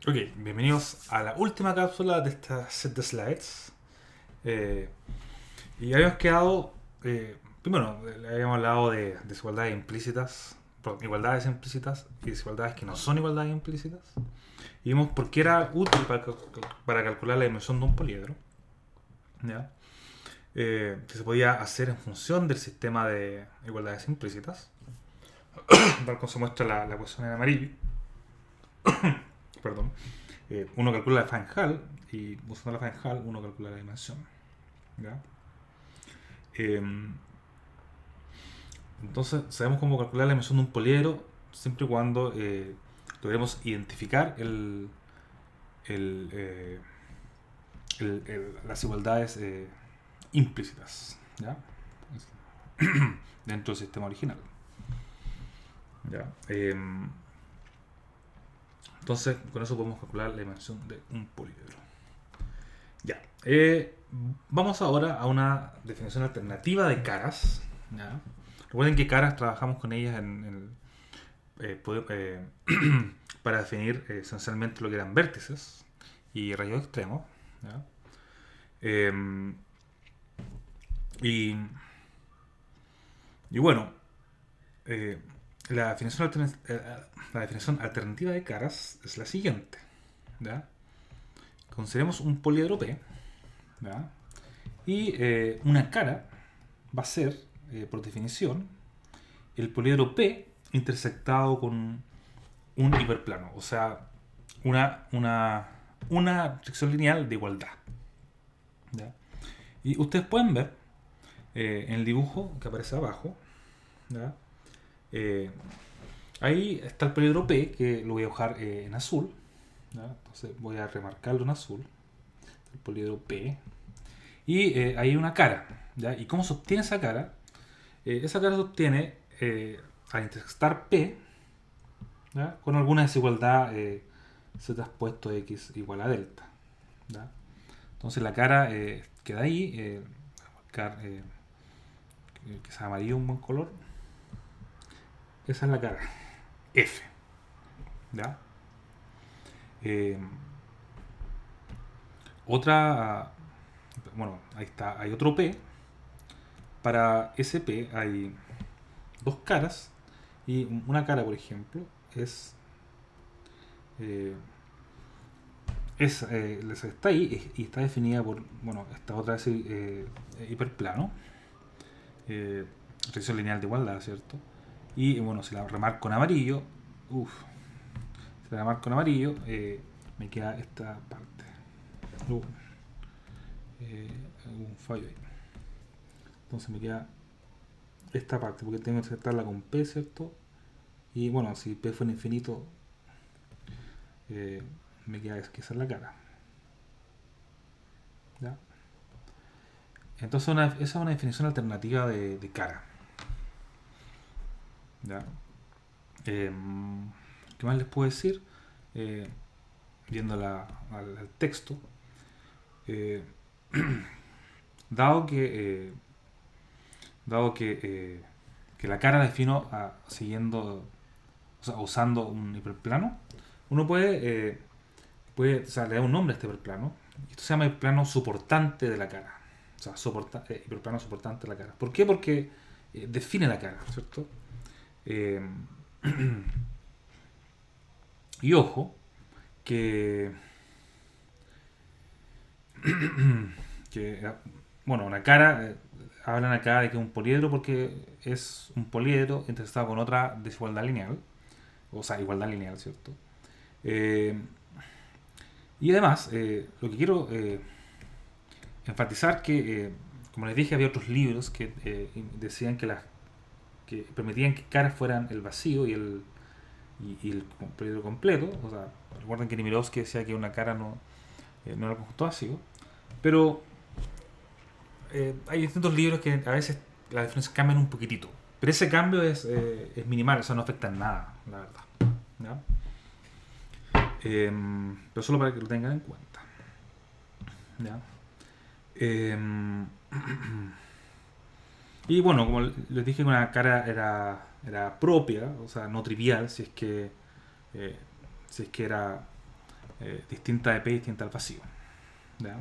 Ok, bienvenidos a la última cápsula de esta set de slides. Eh, y habíamos quedado, primero, habíamos hablado de desigualdades implícitas, perdón, igualdades implícitas y desigualdades que no son igualdades implícitas. Y vimos por qué era útil para calcular la dimensión de un poliedro. ¿Ya? Que se podía hacer en función del sistema de igualdades implícitas, tal como se muestra la ecuación en amarillo. Perdón. Uno calcula la Fajal y usando la Fajal uno calcula la dimensión. ¿Ya? Eh, entonces sabemos cómo calcular la dimensión de un poliedro siempre y cuando logremos identificar el, eh, las igualdades implícitas, ¿ya? Dentro del sistema original. ¿Ya? Entonces con eso podemos calcular la dimensión de un poliedro. Ya. Vamos ahora a una definición alternativa de caras. ¿Ya? Recuerden que caras trabajamos con ellas para definir esencialmente lo que eran vértices y rayos extremos. ¿Ya? Eh, y, y bueno, eh, la definición alternativa de caras es la siguiente. ¿Ya? Consideremos un poliedro P. ¿Ya? Y una cara va a ser, por definición, el poliedro P intersectado con un hiperplano, o sea, una sección lineal de igualdad. ¿Ya? Y ustedes pueden ver en el dibujo que aparece abajo, ¿ya? Eh, ahí está el poliedro P, que lo voy a dibujar en azul. ¿Ya? Entonces voy a remarcarlo en azul, el poliedro P. Y ahí hay una cara. ¿Ya? ¿Y cómo se obtiene esa cara? Esa cara se obtiene al intersectar P, ¿ya? Con alguna desigualdad z puesto x igual a delta. ¿Ya? Entonces la cara queda ahí. Marcar que sea amarillo un buen color. Esa es la cara. F. ¿Ya? Eh, otra. Bueno, ahí está. Hay otro P. Para ese P hay dos caras. Y una cara, por ejemplo, es. Eh, está ahí y está definida por, bueno, esta otra es hiperplano, recesión lineal de igualdad, ¿cierto? Y bueno, si la remarco en amarillo, si la remarco en amarillo, me queda esta parte. Uh, un fallo ahí. Entonces me queda esta parte, porque tengo que aceptarla con P, ¿cierto? Y bueno, si P fuera infinito, eh, me queda que esa es la cara. ¿Ya? Entonces esa es una definición alternativa de cara. ¿Ya? ¿Qué más les puedo decir? Eh, Viendo al texto, eh, dado que dado que la cara la defino siguiendo, o sea, usando un hiperplano, uno puede, o sea, le da un nombre a este hiperplano, y esto se llama el plano soportante de la cara, o sea, hiperplano soportante de la cara. ¿Por qué? Porque define la cara, ¿cierto? Eh, y ojo, que, que bueno, una cara, hablan acá de que es un poliedro porque es un poliedro intersectado con otra desigualdad lineal, o sea, igualdad lineal, ¿cierto? Eh, y además, lo que quiero enfatizar que, como les dije, había otros libros que decían que permitían que caras fueran el vacío y el poliedro completo. O sea, recuerden que Nimirovsky decía que una cara no era el conjunto vacío. Pero hay distintos libros que a veces las diferencias cambian un poquitito. Pero ese cambio es minimal, o sea, no afecta en nada, la verdad. ¿Ya? Pero solo para que lo tengan en cuenta. ¿Ya? Eh, y bueno, como les dije, una cara era propia, o sea, no trivial, eh, si es que era distinta de P y distinta al vacío. ¿Ya?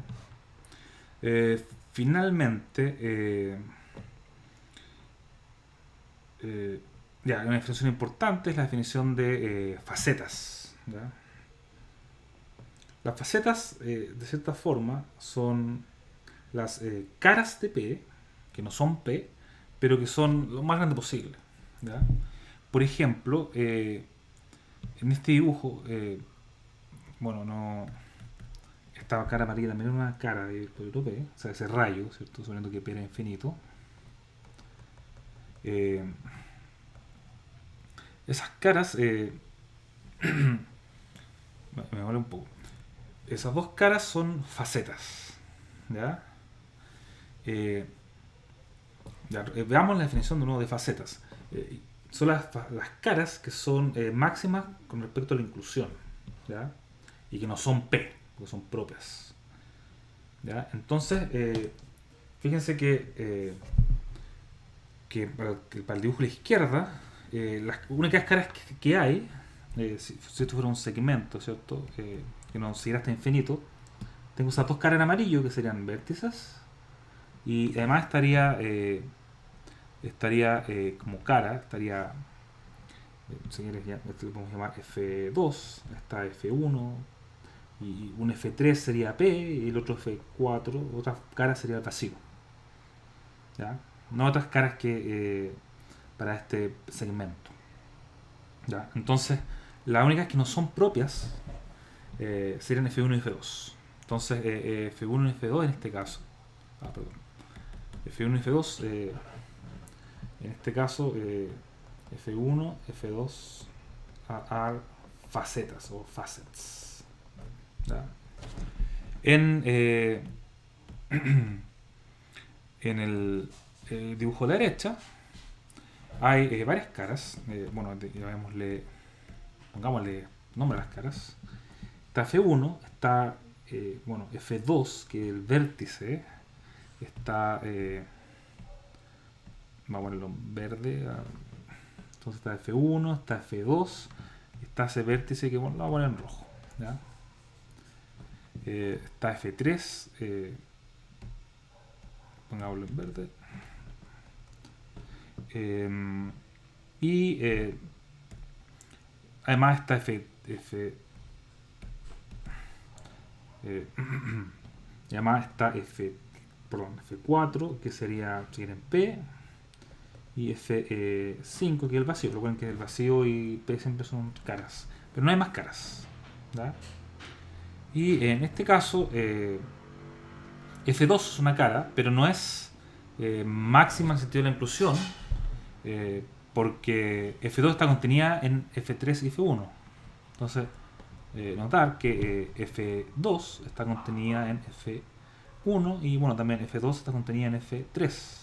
Finalmente, ya, una definición importante es la definición de facetas. ¿Ya? Las facetas, de cierta forma, son las caras de P, que no son P, pero que son lo más grande posible. ¿Ya? Por ejemplo, en este dibujo, bueno, no. Esta cara amarilla también es una cara de polígono P, o sea, ese rayo, ¿cierto? Suponiendo que P era infinito. Esas caras, me vale un poco. Esas dos caras son facetas. ¿Ya? Eh, veamos la definición de nuevo de facetas. Son las caras que son máximas con respecto a la inclusión. ¿Ya? Y que no son P, porque son propias. ¿Ya? Entonces, fíjense que para el dibujo a la izquierda, las únicas caras que hay, si esto fuera un segmento, ¿cierto? Que no siguiera hasta infinito, tengo esas dos caras en amarillo que serían vértices, y además estaría como cara, estaría, si quieres, ya, esto lo podemos llamar F2, está F1, y un F3 sería P, y el otro F4, otra cara sería el vacío. ¿Ya? No otras caras que para este segmento. ¿Ya? Entonces, las únicas que no son propias serían F1 y F2. Entonces, F1 y F2 en este caso. Perdón. F1 y F2, en este caso, F1, F2 are facetas o facets. ¿Ya? En, en el dibujo de la derecha hay varias caras. Bueno, pongámosle nombre a las caras. Está F1, está bueno, F2, que es el vértice. Está, vamos a ponerlo en verde. Entonces está F1, está F2, está ese vértice que bueno, lo vamos a poner en rojo. ¿Ya? Está F3, pongámoslo en verde. Y además está y además está F4, que sería si quieren P, y F5, que es el vacío. Recuerden que el vacío y P siempre son caras, pero no hay más caras. ¿Ya? Y en este caso, F2 es una cara, pero no es máxima en el sentido de la inclusión, porque F2 está contenida en F3 y F1. Entonces, notar que F2 está contenida en F1 y bueno, también F2 está contenida en F3.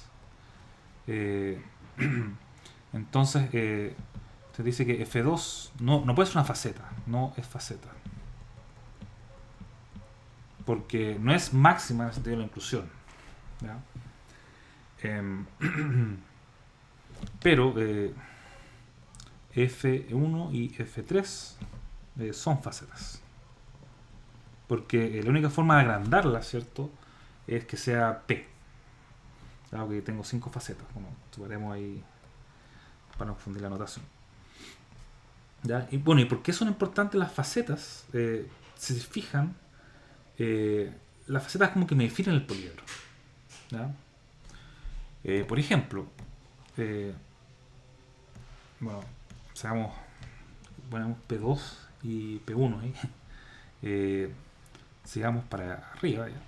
Entonces, se dice que F2 no puede ser una faceta, no es faceta. Porque no es máxima en el sentido de la inclusión. ¿Ya? Pero F1 y F3 son facetas. Porque la única forma de agrandarla, ¿cierto? Es que sea P. Claro que tengo 5 facetas. Bueno, subaremos ahí para no confundir la notación. ¿Ya? Y bueno, ¿y por qué son importantes las facetas? Si se fijan, las facetas como que me definen el poliedro. ¿Ya? Por ejemplo, bueno, ponemos P2 y P1 ahí. Sigamos para arriba. ¿Ya?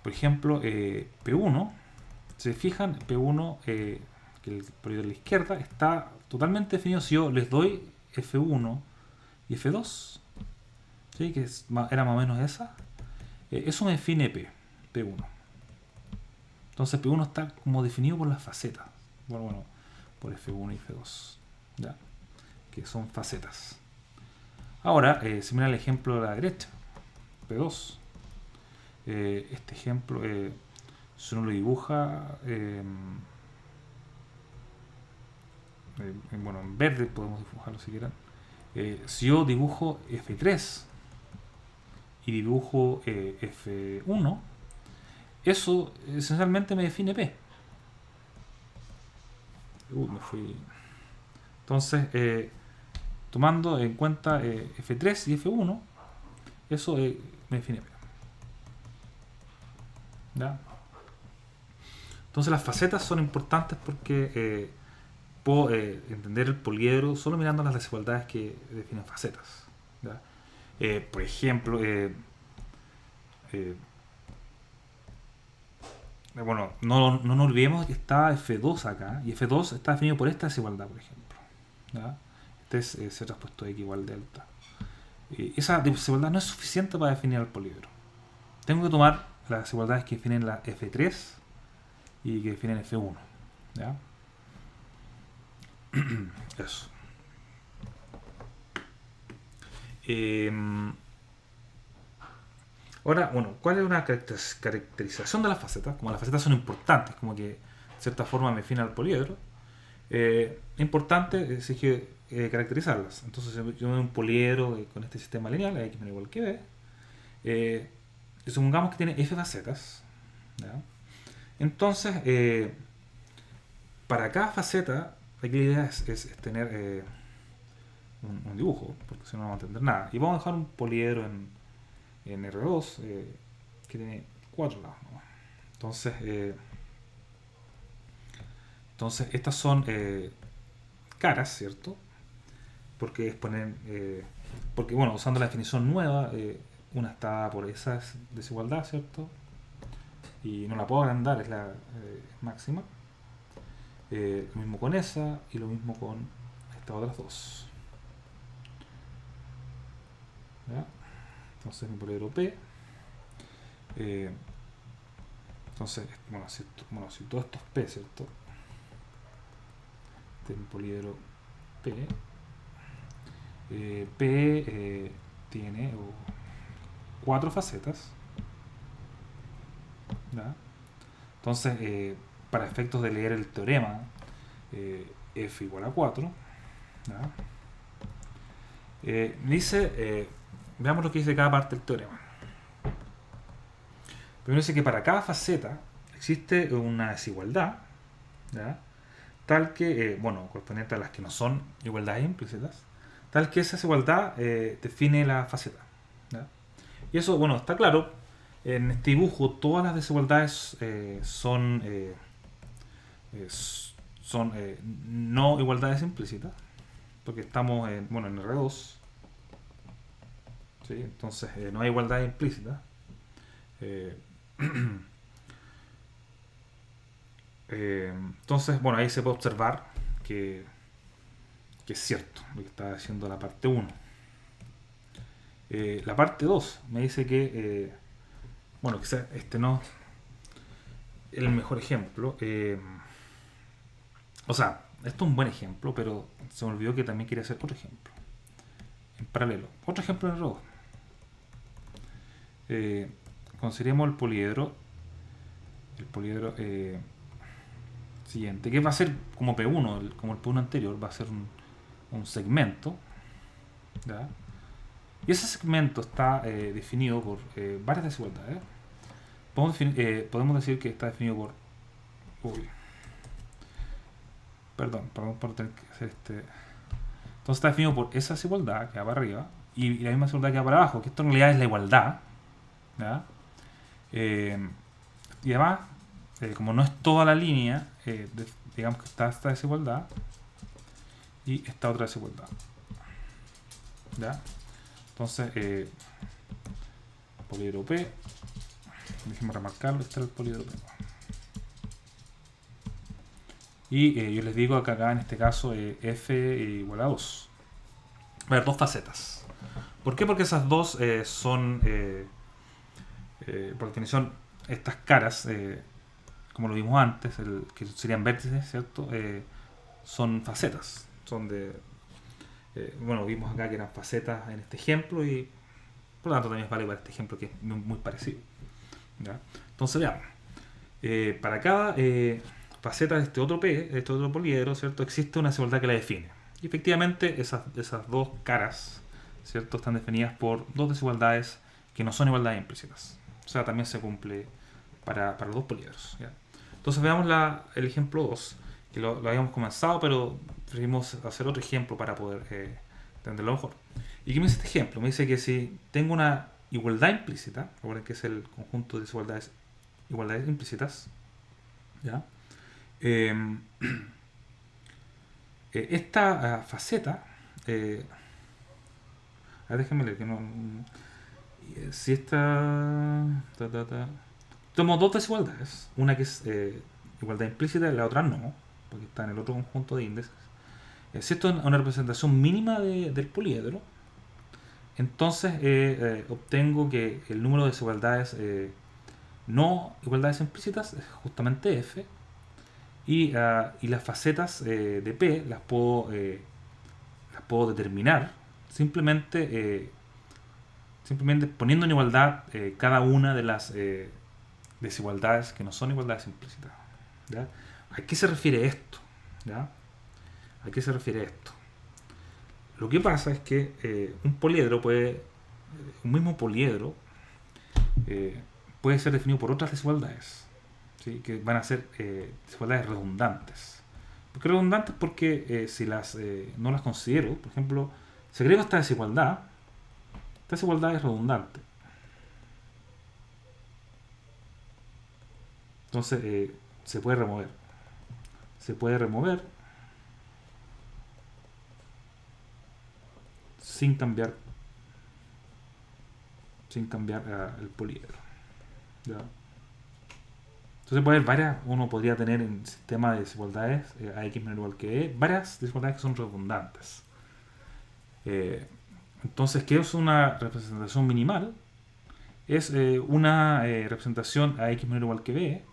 Por ejemplo, P1, si se fijan, P1, que el poliedro de la izquierda, está totalmente definido si yo les doy F1 y F2, ¿sí? Que era más o menos esa. Eso me define P1. Entonces P1 está como definido por las facetas. Bueno, por F1 y F2. ¿Ya? Que son facetas. Ahora, si mira el ejemplo de la derecha, P2. Este ejemplo, si uno lo dibuja, bueno, en verde podemos dibujarlo si quieran. Si yo dibujo F3, y dibujo F1, eso esencialmente me define P. Me fui. Entonces, tomando en cuenta F3 y F1, eso me define P. ¿Ya? Entonces las facetas son importantes porque puedo entender el poliedro solo mirando las desigualdades que definen facetas. ¿Ya? Por ejemplo, bueno, no nos olvidemos que está F2 acá, y F2 está definido por esta desigualdad, por ejemplo. ¿Ya? Este es C traspuesto X igual delta. Esa desigualdad no es suficiente para definir el poliedro. Tengo que tomar las desigualdades que definen la F3 y que definen F1. ¿Ya? Eso. Ahora, bueno, ¿cuál es una caracterización de las facetas? Como las facetas son importantes, como que de cierta forma me define el poliedro, importante es que caracterizarlas. Entonces, yo tengo un poliedro con este sistema lineal, X menos igual que B, y supongamos que tiene F facetas. ¿Ya? Entonces, para cada faceta, aquí la idea es tener un dibujo, porque si no, no vamos a entender nada. Y vamos a dejar un poliedro en R2 que tiene 4 lados, ¿no? Entonces estas son caras, ¿cierto? Porque exponen, porque bueno, usando la definición nueva, una está por esa desigualdad, ¿cierto? Y no la puedo agrandar, es la máxima. Lo mismo con esa y lo mismo con estas otras dos. ¿Ya? Entonces mi poliedro P. Entonces, si todo esto es P, ¿cierto? Este es mi poliedro P. P tiene 4 facetas. ¿Ya? Entonces, para efectos de leer el teorema, F igual a 4. ¿Ya? Dice, veamos lo que dice cada parte del teorema. Primero dice que para cada faceta existe una desigualdad, ¿ya? Tal que, correspondiente a las que no son igualdades implícitas, tal que esa desigualdad define la faceta. ¿Ya? Y eso, bueno, está claro. En este dibujo todas las desigualdades son no igualdades implícitas, porque estamos en R2. ¿Sí? Entonces no hay igualdad implícita. Entonces, bueno, ahí se puede observar que es cierto lo que está diciendo la parte 1. La parte 2 me dice que, quizás este no es el mejor ejemplo. O sea, esto es un buen ejemplo, pero se me olvidó que también quería hacer otro ejemplo en paralelo. Otro ejemplo en el consideremos el poliedro siguiente, que va a ser como P1, como el P1 anterior, va a ser un segmento, ¿ya? Y ese segmento está definido por varias desigualdades. Podemos decir que está definido por... Perdón por tener que hacer este... Entonces está definido por esa desigualdad que va para arriba y la misma desigualdad que va para abajo, que esto en realidad es la igualdad, ¿ya? Y además, como no es toda la línea, digamos que está esta desigualdad y esta otra desigualdad, ¿ya? Entonces, poliedro P, déjenme remarcarlo, este es el poliedro P. Y yo les digo que acá en este caso F igual a 2. Va a haber dos facetas. ¿Por qué? Porque esas dos son, por definición, estas caras, como lo vimos antes, que serían vértices, ¿cierto? Son facetas. Son de... vimos acá que eran facetas en este ejemplo y por lo tanto también vale para este ejemplo que es muy parecido. ¿Ya? Entonces veamos. Para cada faceta de este otro P, de este otro poliedro, ¿cierto? Existe una desigualdad que la define. Y efectivamente esas dos caras, ¿cierto? Están definidas por dos desigualdades que no son igualdades implícitas. O sea, también se cumple para los dos poliedros. ¿Ya? Entonces veamos el ejemplo 2, que lo habíamos comenzado, pero preferimos hacer otro ejemplo para poder entenderlo mejor. ¿Y qué me dice este ejemplo? Me dice que si tengo una igualdad implícita, recuerden que es el conjunto de desigualdades implícitas, ¿ya? Esta faceta, déjenme leer que no. Si esta. Tenemos dos desigualdades, una que es igualdad implícita y la otra no, porque está en el otro conjunto de índices. Si esto es una representación mínima del poliedro, entonces obtengo que el número de desigualdades no igualdades implícitas es justamente f, y las facetas de P las puedo determinar simplemente poniendo en igualdad cada una de las desigualdades que no son igualdades implícitas. ¿Ya? ¿A qué se refiere esto? ¿Ya? ¿A qué se refiere esto? Lo que pasa es que un mismo poliedro puede ser definido por otras desigualdades, ¿sí? Que van a ser desigualdades redundantes. ¿Por qué redundantes? Porque si no las considero, por ejemplo, si agrego esta desigualdad es redundante. Entonces se puede remover. Sin cambiar el poliedro. ¿Ya? Entonces puede haber varias, uno podría tener en el sistema de desigualdades a x menor o igual que e, varias desigualdades que son redundantes. Entonces, ¿qué es una representación minimal? Es una representación a x menor o igual que b,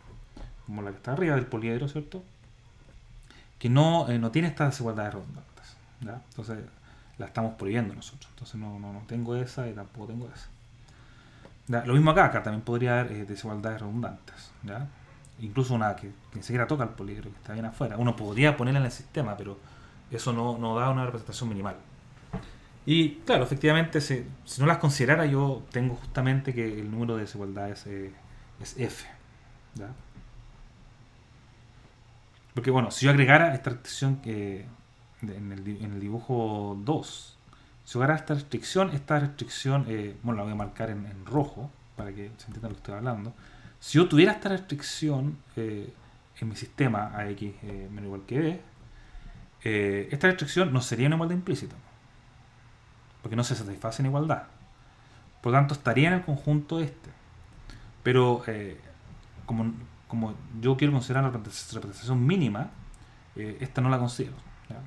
como la que está arriba del poliedro, ¿cierto? Que no tiene estas desigualdades redundantes. ¿Ya? Entonces la estamos prohibiendo nosotros. Entonces no tengo esa y tampoco tengo esa. ¿Ya? Lo mismo acá también podría haber desigualdades redundantes. ¿Ya? Incluso una que ni siquiera toca el poliedro, que está bien afuera. Uno podría ponerla en el sistema, pero eso no da una representación minimal. Y claro, efectivamente, si no las considerara, yo tengo justamente que el número de desigualdades es f. ¿Ya? Porque bueno, si yo agregara esta restricción en el dibujo 2, si yo agregara esta restricción, bueno, la voy a marcar en rojo para que se entienda lo que estoy hablando. Si yo tuviera esta restricción en mi sistema a x menos igual que b, esta restricción no sería una igualdad implícita, porque no se satisface en igualdad. Por lo tanto, estaría en el conjunto este. Pero como yo quiero considerar la representación mínima, esta no la considero. ¿Ya?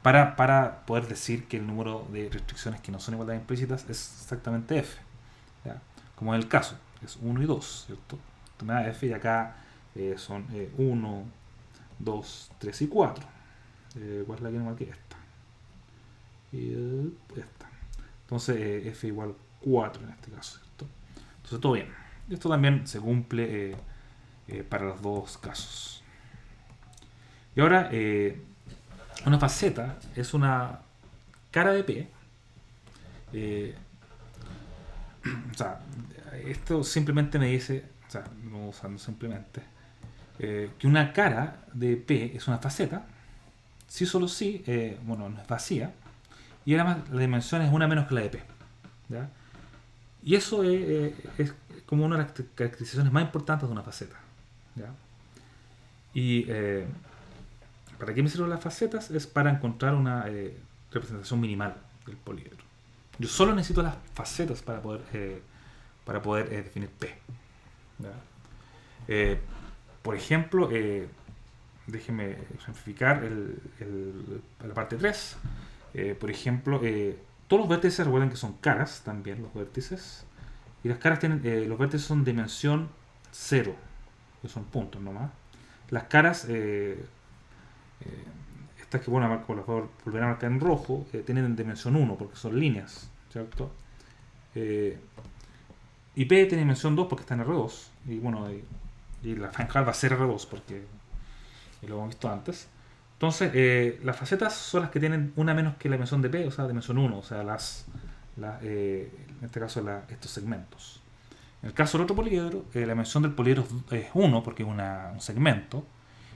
Para poder decir que el número de restricciones que no son igualdades implícitas es exactamente f. ¿Ya? Como en el caso, es 1 y 2, ¿cierto? Esto me da f y acá son 1, 2, 3 y 4. ¿Cuál es la que no marqué? Esta. Y esta. Entonces f igual 4 en este caso, ¿cierto? Entonces todo bien. Esto también se cumple para los dos casos. Y ahora, una faceta es una cara de P. O sea, esto simplemente me dice, o sea, no usando simplemente, que una cara de P es una faceta, si solo si, bueno, no es vacía, y además la dimensión es una menos que la de P. ¿Ya? Y eso es como una de las caracterizaciones más importantes de una faceta. ¿Ya? Y ¿para qué me sirven las facetas? Es para encontrar una representación minimal del poliedro. Yo solo necesito las facetas para poder definir P. ¿Ya? Por ejemplo, déjenme ejemplificar la parte 3. Por ejemplo, todos los vértices, recuerden que son caras también los vértices. Y las caras tienen, los vértices son dimensión 0, que son puntos nomás. Las caras, estas que bueno, las voy a volver a marcar en rojo, tienen dimensión 1 porque son líneas, ¿cierto? Y P tiene dimensión 2 porque está en R2. Y bueno, y la franja va a ser R2 porque lo hemos visto antes. Entonces, las facetas son las que tienen una menos que la dimensión de P, o sea, dimensión 1, o sea, las en este caso estos segmentos. En el caso del otro poliedro, la dimensión del poliedro es 1 porque es un segmento.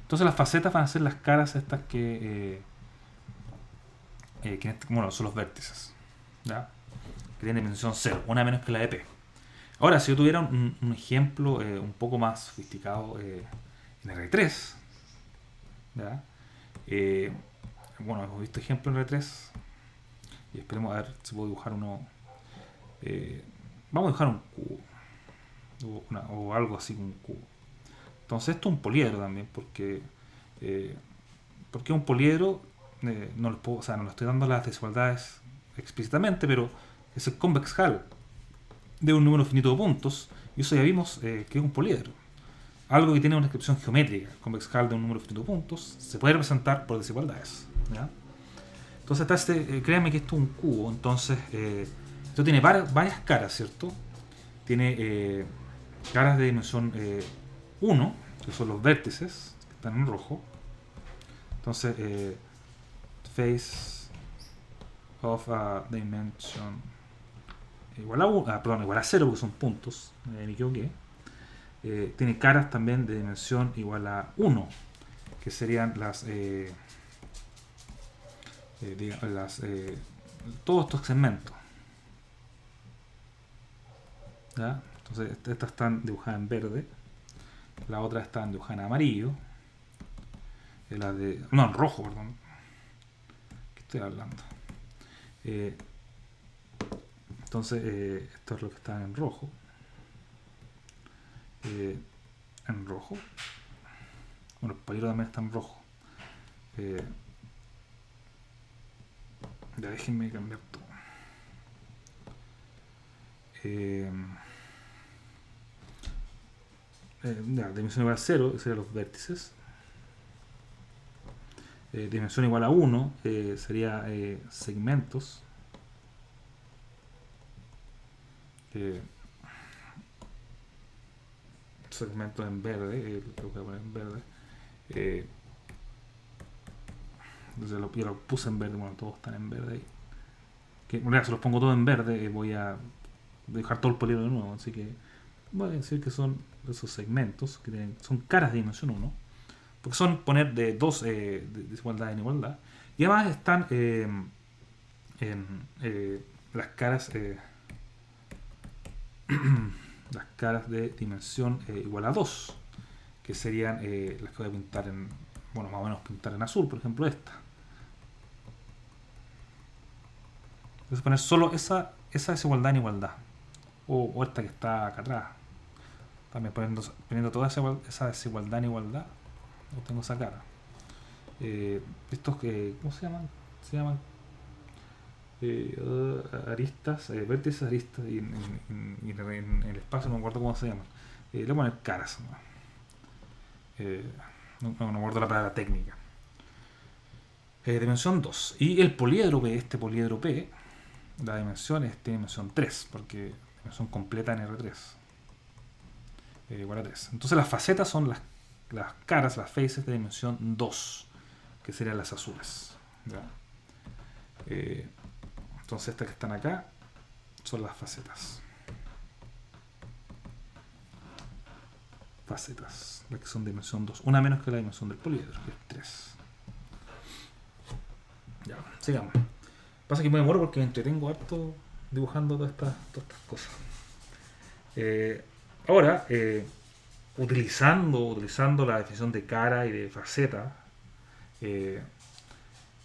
Entonces las facetas van a ser las caras estas bueno, son los vértices, ¿ya? Que tienen dimensión 0, una menos que la de P. Ahora, si yo tuviera un ejemplo un poco más sofisticado en R3, ¿ya? Bueno, hemos visto ejemplos en R3 y esperemos a ver si puedo dibujar uno. Vamos a dibujar un cubo o algo así como un cubo. Entonces esto es un poliedro también porque un poliedro no le estoy dando las desigualdades explícitamente, pero es el convex hull de un número finito de puntos, y eso ya vimos que es un poliedro. Algo que tiene una descripción geométrica, el convex hull de un número finito de puntos, se puede representar por desigualdades, ¿ya? Entonces créanme que esto es un cubo, entonces esto tiene varias caras, ¿cierto? Tiene caras de dimensión 1, que son los vértices, que están en rojo. Entonces, face of a dimension igual a 0, porque son puntos, me equivoqué. Tiene caras también de dimensión igual a 1, que serían todos estos segmentos, ¿ya? Entonces estas están dibujadas en verde, la otra están dibujadas en amarillo, en rojo, perdón. ¿Qué estoy hablando? Entonces esto es lo que está en rojo. Bueno, el poliedro también está en rojo. Ya déjenme cambiar todo. Dimensión igual a 0 serían los vértices. Dimensión igual a 1 sería segmentos. Segmentos en verde, lo voy a poner en verde. Entonces yo lo puse en verde, bueno, todos están en verde ahí. Que en realidad, si los pongo todos en verde, voy a dejar todo el poliedro de nuevo, así que voy a decir que son esos segmentos que son caras de dimensión 1, porque son poner de dos desigualdades en igualdad, y además están las caras las caras de dimensión igual a 2, que serían las que voy a pintar más o menos pintar en azul, por ejemplo esta. Entonces poner solo esa desigualdad en igualdad, o esta que está acá atrás, también poniendo toda esa desigualdad en igualdad, obtengo esa cara. Estos ¿cómo se llaman? Se llaman aristas, vértices, aristas, y en el espacio no me acuerdo cómo se llaman. Le voy a poner caras, no me acuerdo la palabra técnica. Dimensión 2. Y el poliedro P, este poliedro P, la dimensión es dimensión 3, porque dimensión completa en R3 igual a 3. Entonces las facetas son las caras, las faces de dimensión 2, que serían las azules, ¿ya? Entonces estas que están acá son las facetas. Facetas, las que son de dimensión 2. Una menos que la dimensión del poliedro, que es 3. Ya, sigamos. Pasa que me demoro porque me entretengo harto dibujando todas estas cosas. Ahora, utilizando la definición de cara y de faceta,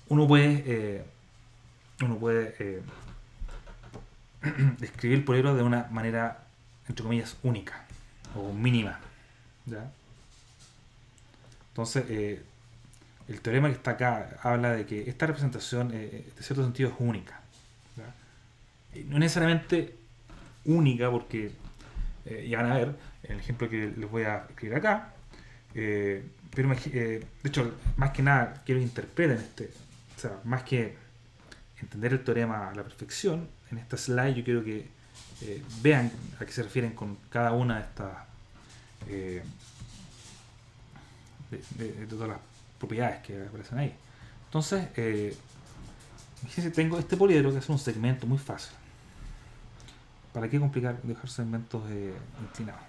uno puede describir el poliedro de una manera, entre comillas, única o mínima, ¿ya? Entonces, el teorema que está acá habla de que esta representación, de cierto sentido, es única, ¿ya? No necesariamente única, porque ya van a ver el ejemplo que les voy a escribir acá, pero de hecho, más que nada, quiero que interpreten o sea, más que entender el teorema a la perfección, en esta slide yo quiero que vean a qué se refieren con cada una de estas de todas las propiedades que aparecen ahí. Entonces, fíjense, tengo este poliedro que es un segmento muy fácil, ¿Para qué complicar, dejar segmentos inclinados?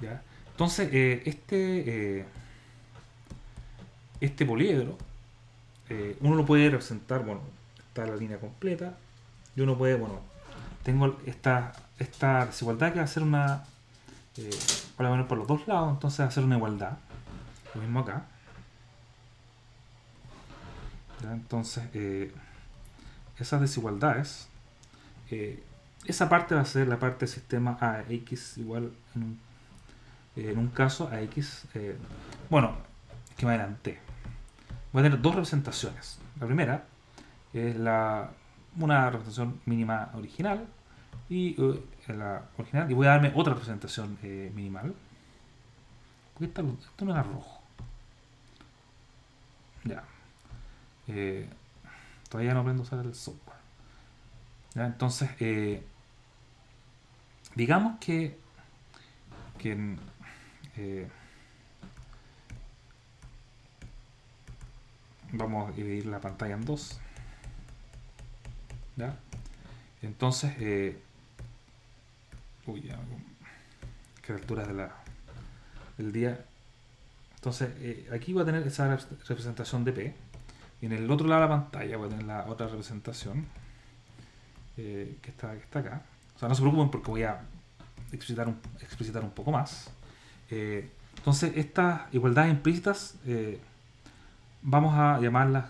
¿Ya? Entonces, este poliedro, uno lo puede representar, bueno, está la línea completa, y uno puede, bueno, tengo esta desigualdad que va a ser una, por lo menos por los dos lados, entonces va a ser una igualdad. Lo mismo acá. ¿Ya? Entonces, esas desigualdades, esa parte va a ser la parte del sistema AX igual en un caso AX. Bueno, que me adelanté. Voy a tener dos representaciones. La primera es una representación mínima original y la original, y voy a darme otra representación minimal. ¿Por qué esto no era rojo? Ya. Eh, Todavía no aprendo a usar el software. ¿Ya? Entonces, digamos que vamos a dividir la pantalla en dos. ¿Ya? Entonces, ya, que alturas del día. Entonces, aquí voy a tener esa representación de P. Y en el otro lado de la pantalla voy a tener la otra representación que está acá. O sea, no se preocupen porque voy a explicitar un poco más. Entonces, estas igualdades implícitas vamos a llamarlas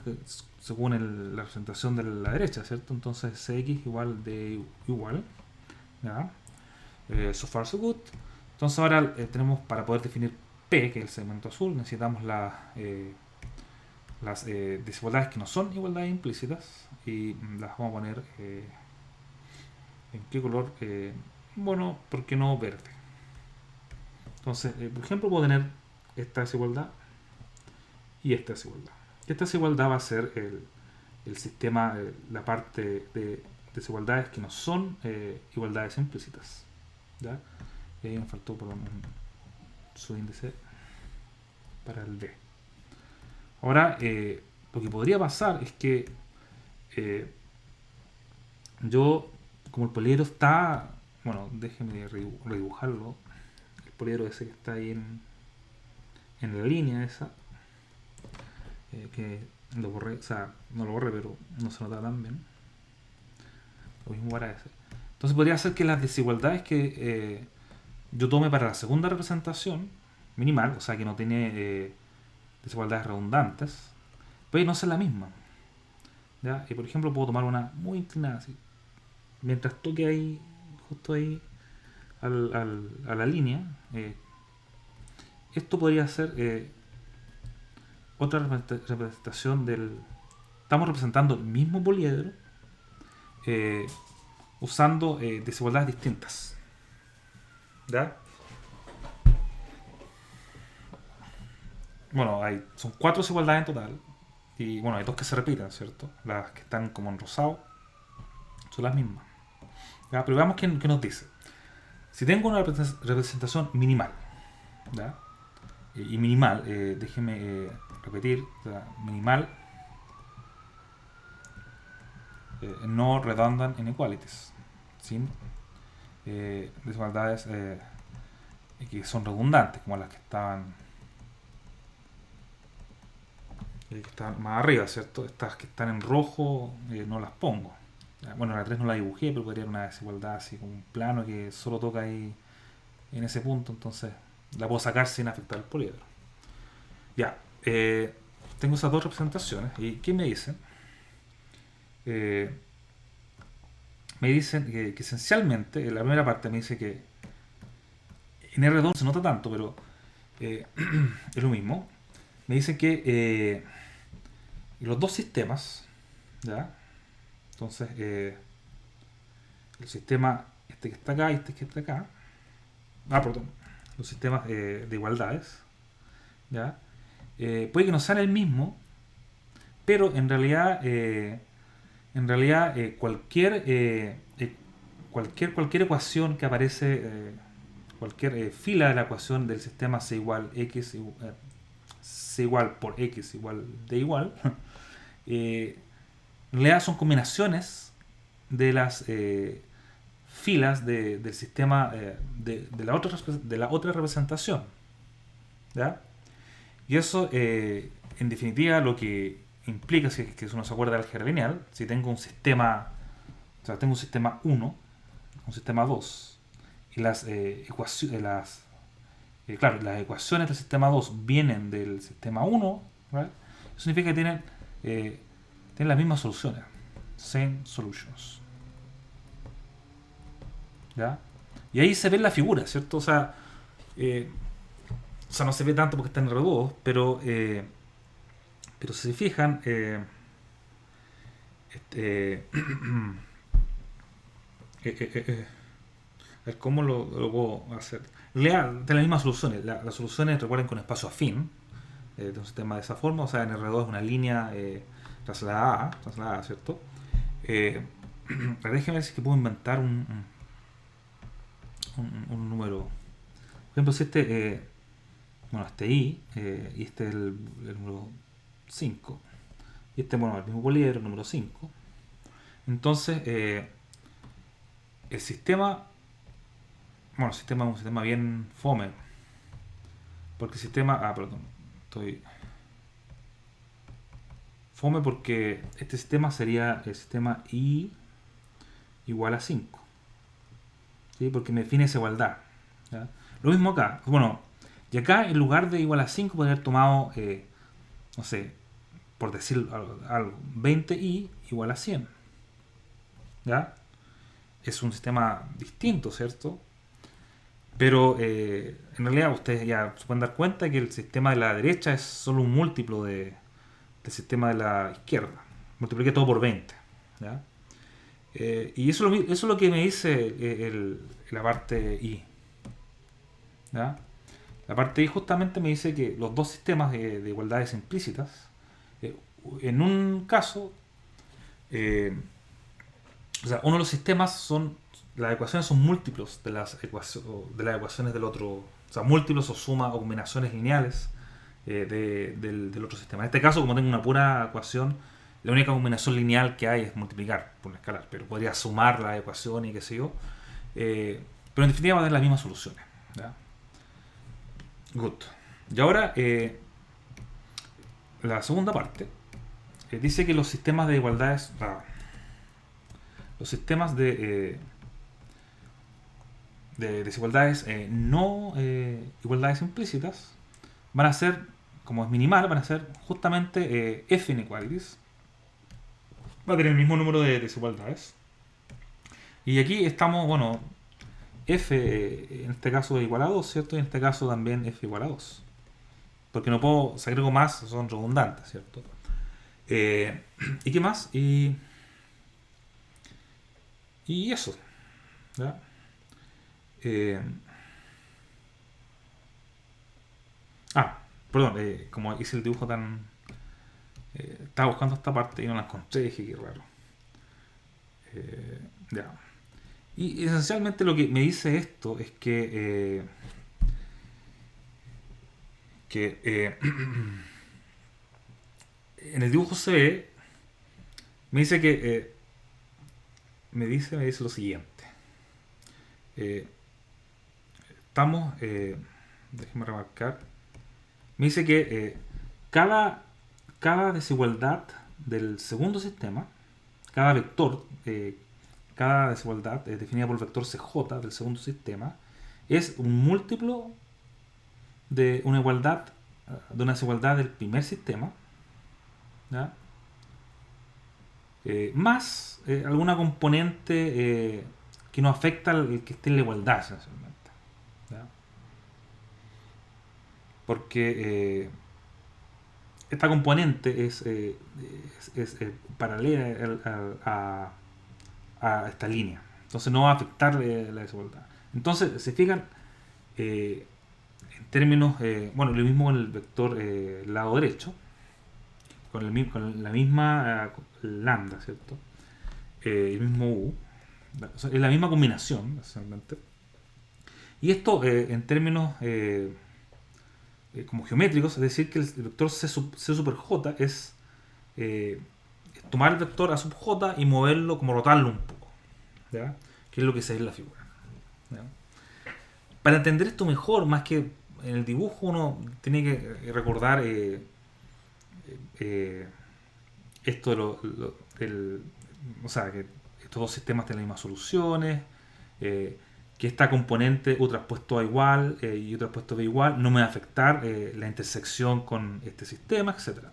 según la representación de la derecha, ¿cierto? Entonces, Cx igual de igual. ¿Ya? So far, so good. Entonces, ahora tenemos, para poder definir P, que es el segmento azul, necesitamos las desigualdades que no son igualdades implícitas y las vamos a poner ¿en qué color? Bueno, ¿por qué no verde? Entonces, por ejemplo, puedo tener esta desigualdad y esta desigualdad. Esta desigualdad va a ser el sistema, la parte de desigualdades que no son igualdades implícitas. ¿Ya? Y ahí me faltó por un subíndice para el D. Ahora, lo que podría pasar es que yo, como el poliedro está, bueno, déjenme redibujarlo, el poliedro ese que está ahí en la línea esa, que lo borré, o sea, no lo borré, pero no se nota tan bien. Lo mismo para ese. Entonces podría ser que las desigualdades que yo tome para la segunda representación minimal, o sea, que no tiene desigualdades redundantes, puede no ser la misma. ¿Ya? Y por ejemplo puedo tomar una muy inclinada así. Mientras toque ahí, justo ahí a la línea, esto podría ser otra representación del... Estamos representando el mismo poliedro usando desigualdades distintas. ¿Ya? Bueno, son 4 desigualdades en total. Y bueno, hay 2 que se repiten, ¿cierto? Las que están como en rosado son las mismas. ¿Ya? Pero veamos qué nos dice. Si tengo una representación minimal, ¿ya? Y minimal, déjeme repetir, o sea, minimal, no redundant inequalities, sin desigualdades que son redundantes, como las que están más arriba, ¿cierto? Estas que están en rojo no las pongo. Bueno, la 3 no la dibujé, pero podría haber una desigualdad así como un plano que solo toca ahí en ese punto, entonces la puedo sacar sin afectar el poliedro. Ya, tengo esas dos representaciones. ¿Y qué me dicen? Me dicen que esencialmente, en la primera parte me dice que en R2 no se nota tanto, pero es lo mismo. Me dicen que los dos sistemas, ¿ya? Entonces, el sistema este que está acá y este que está acá, perdón, los sistemas de igualdades, ¿ya? Puede que no sean el mismo, pero en realidad cualquier ecuación que aparece, cualquier fila de la ecuación del sistema C igual X C igual por X igual D igual, en realidad son combinaciones de las filas del sistema de la otra representación. ¿Ya? Y eso, en definitiva, lo que implica, si es que uno se acuerda del álgebra lineal, si tengo un sistema, o sea, tengo un sistema 1, un sistema 2, y las ecuaciones, claro, las ecuaciones del sistema 2 vienen del sistema 1, ¿right? Eso significa que tienen las mismas soluciones. Same solutions. ¿Ya? Y ahí se ve la figura, ¿cierto? O sea, no se ve tanto porque está en R2, pero si se fijan, este, a ver cómo lo puedo hacer. De las mismas soluciones. Las soluciones, recuerden, con espacio afín, de un sistema de esa forma. O sea, en R2 es una línea trasladada, ¿cierto? Déjenme ver si es que puedo inventar un número. Por ejemplo, si este I, y este es el número 5. Y este, bueno, el mismo poliedro, el número 5. Entonces, el sistema, bueno, el sistema es un sistema bien fome. Porque el sistema, perdón, estoy fome porque este sistema sería el sistema I igual a 5. ¿Sí? Porque me define esa igualdad. ¿Ya? Lo mismo acá. Bueno, y acá en lugar de igual a 5 podría haber tomado, no sé, por decir algo, 20i igual a 100. ¿Ya? Es un sistema distinto, ¿cierto? Pero en realidad ustedes ya se pueden dar cuenta que el sistema de la derecha es solo un múltiplo del sistema de la izquierda. Multipliqué todo por 20. ¿Ya? Y eso es lo que me dice la parte I. ¿Ya? La parte I justamente me dice que los dos sistemas de igualdades implícitas, en un caso, o sea, uno de los sistemas las ecuaciones son múltiplos de las ecuaciones del otro, o sea, múltiplos o suma o combinaciones lineales del otro sistema. En este caso, como tengo una pura ecuación, la única combinación lineal que hay es multiplicar por un escalar, pero podría sumar la ecuación y qué sé yo. Pero en definitiva va a tener las mismas soluciones. ¿Ya? Good. Y ahora, la segunda parte dice que los sistemas de igualdades, los sistemas de desigualdades no igualdades implícitas van a ser, como es minimal, van a ser justamente F inequalities. Va a tener el mismo número de desigualdades. Y aquí estamos, bueno, F en este caso es igual a 2, ¿cierto? Y en este caso también F igual a 2. Porque no puedo, si agrego más, son redundantes, ¿cierto? ¿Y qué más? Y eso. ¿Ya? Perdón, como hice el dibujo tan... estaba buscando esta parte y no la encontré, dije que raro. Ya. Y esencialmente lo que me dice esto es que en el dibujo se ve, me dice que me dice lo siguiente. Estamos, déjenme remarcar, me dice que cada desigualdad del segundo sistema, cada vector, cada desigualdad definida por el vector CJ del segundo sistema, es un múltiplo de una desigualdad del primer sistema, ¿ya? Más alguna componente que no afecta al que esté en la igualdad, esencialmente. ¿Ya? Porque esta componente es paralela a esta línea. Entonces no va a afectar la desigualdad. Entonces, se fijan, en términos, bueno, lo mismo con el vector lado derecho, con la misma lambda, ¿cierto? El mismo u. O sea, es la misma combinación, esencialmente. Y esto, en términos como geométricos, es decir, que el vector C super J es tomar el vector A sub J y moverlo, como rotarlo un poco. ¿Ya? que es lo que se ve en la figura. ¿Ya? Para entender esto mejor, más que en el dibujo, uno tiene que recordar eh, esto de o sea, que estos dos sistemas tienen las mismas soluciones, que esta componente U transpuesto A igual y U transpuesto B igual no me va a afectar la intersección con este sistema, etcétera.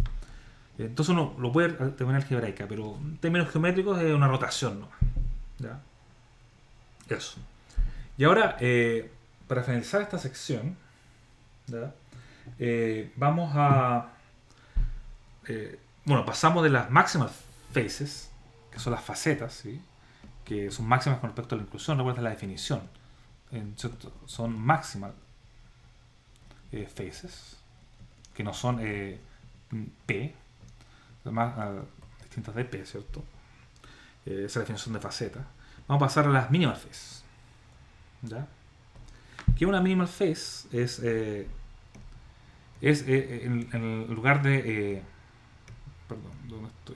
Entonces uno lo puede ver de manera algebraica, pero en términos geométricos es una rotación, ¿no? ¿Ya? Eso. Y ahora, para finalizar esta sección, ¿ya? Vamos a... bueno, pasamos de las maximal faces, que son las facetas, ¿sí? Que son máximas con respecto a la inclusión, recuerda la definición. Son maximal faces, que no son P, más distintas de P, ¿cierto? Esa es la definición de faceta. Vamos a pasar a las minimal faces. ¿Ya? Que una minimal face es en lugar de perdón, ¿dónde estoy?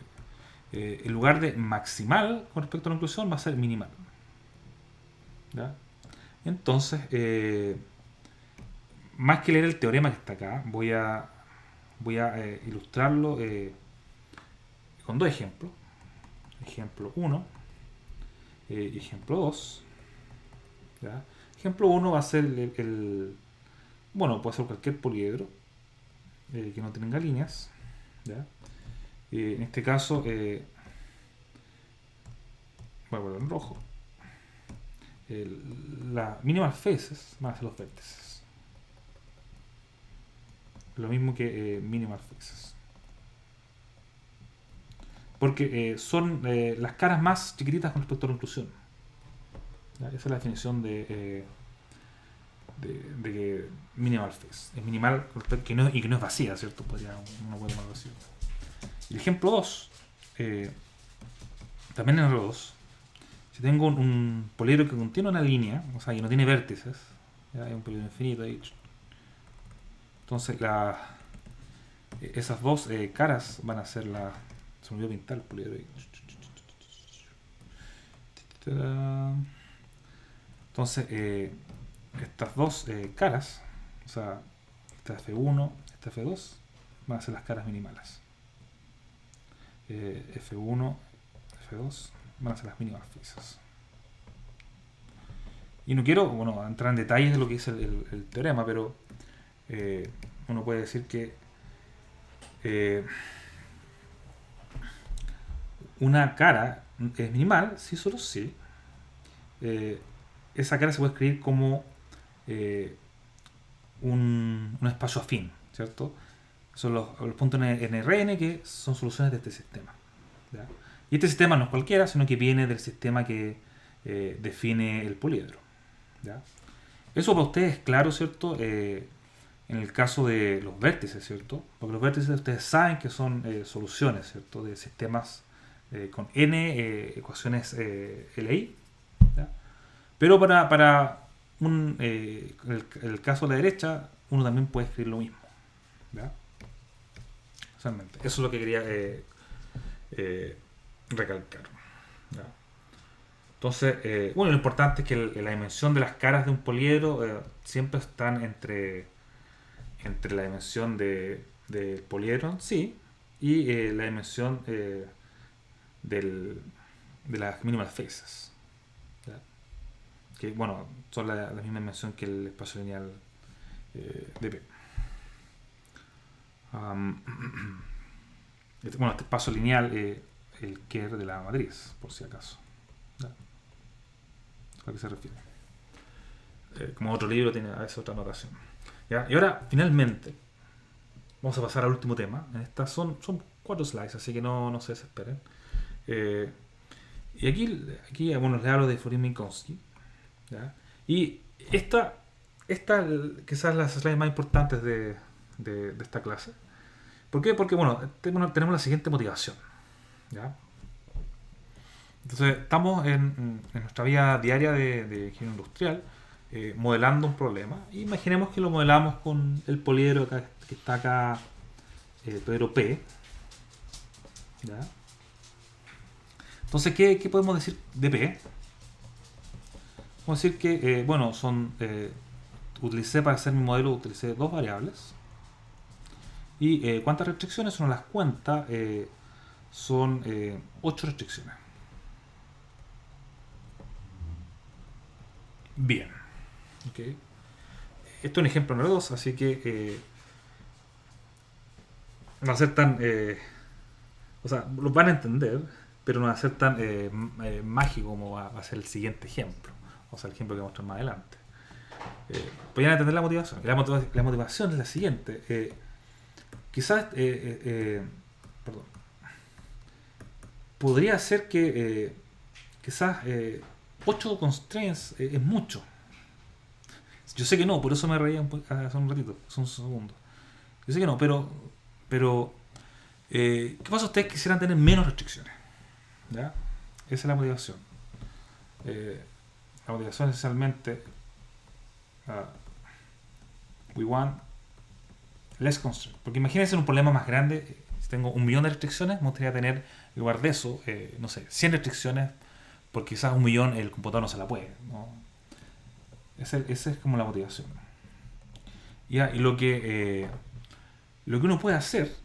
En lugar de maximal con respecto a la inclusión va a ser minimal. ¿Ya? Entonces, más que leer el teorema que está acá, voy a ilustrarlo con dos ejemplos. Ejemplo 1 y ejemplo 2. ¿Ya? Ejemplo 1 va a ser bueno, puede ser cualquier poliedro que no tenga líneas. ¿Ya? En este caso, voy a poner en rojo. Las minimal faces van a ser los vértices. Lo mismo que minimal faces. Porque son las caras más chiquititas con respecto a la inclusión. ¿Ya? Esa es la definición de minimal face. Es minimal y que no es vacía, ¿cierto? Uno puede llamarlo así. El ejemplo 2, también en el 2, si tengo un poliedro que contiene una línea, o sea, que no tiene vértices, ¿ya? Hay un poliedro infinito ahí. Entonces, esas dos caras van a ser se me olvidó pintar el poliedro ahí. Entonces, estas dos caras, o sea, esta F1, esta F2, van a ser las caras minimales. F1, F2 van a ser las mínimas faces. Y no quiero entrar en detalles de lo que es el teorema, pero uno puede decir que una cara es minimal si solo si esa cara se puede escribir como un espacio afín, ¿cierto? Son los puntos en Rn que son soluciones de este sistema. ¿Ya? Y este sistema no es cualquiera, sino que viene del sistema que define el poliedro. ¿Ya? Eso para ustedes es claro, ¿cierto? En el caso de los vértices, ¿cierto? Porque los vértices ustedes saben que son soluciones, ¿cierto? De sistemas con n ecuaciones LI. ¿Ya? Pero para el caso de la derecha, uno también puede escribir lo mismo. ¿Ya? Solamente. Eso es lo que quería recalcar. ¿Ya? Entonces, lo importante es que la dimensión de las caras de un poliedro siempre están entre la dimensión del poliedro en sí y la dimensión de las minimal faces. ¿Ya? Que, son la misma dimensión que el espacio lineal de P. Este espacio lineal el Kerr de la matriz, por si acaso. ¿Ya? ¿A qué se refiere? Como otro libro tiene a veces otra notación. ¿Ya? Y ahora, finalmente, vamos a pasar al último tema. Estas son 4 slides, así que no se desesperen. Y aquí les hablo de Fourier-Minkowski. ¿Ya? Y esta quizás las slides más importantes de esta clase. ¿Por qué? Porque tenemos la siguiente motivación. ¿Ya? Entonces estamos en nuestra vida diaria de ingeniería industrial modelando un problema. Imaginemos que lo modelamos con el poliedro que está acá, poliedro P. ¿Ya? Entonces, ¿qué podemos decir de P? Vamos a decir que, bueno, utilicé para hacer mi modelo, utilicé dos variables. Y cuántas restricciones uno las cuenta, son 8 restricciones. Bien. Okay. Esto es un ejemplo número 2, así que no va a ser tan... o sea, lo van a entender, pero no va a ser tan mágico como va a ser el siguiente ejemplo. O sea, el ejemplo que voy a mostrar más adelante. Podrían entender la motivación. La motivación es la siguiente. Quizás, perdón, podría ser que quizás 8 constraints es mucho. Yo sé que no, por eso me reía hace un ratito, hace un segundo. Yo sé que no, pero ¿qué pasa si ustedes quisieran tener menos restricciones? ¿Ya? Esa es la motivación. Eh, la motivación esencialmente, uh, we want less constraints. Porque imagínense un problema más grande. Si tengo 1.000.000 de restricciones, me gustaría tener, en lugar de eso, no sé, 100 restricciones, porque quizás 1.000.000 el computador no se la puede, ¿no? Esa es como la motivación. ¿Ya? Y lo que uno puede hacer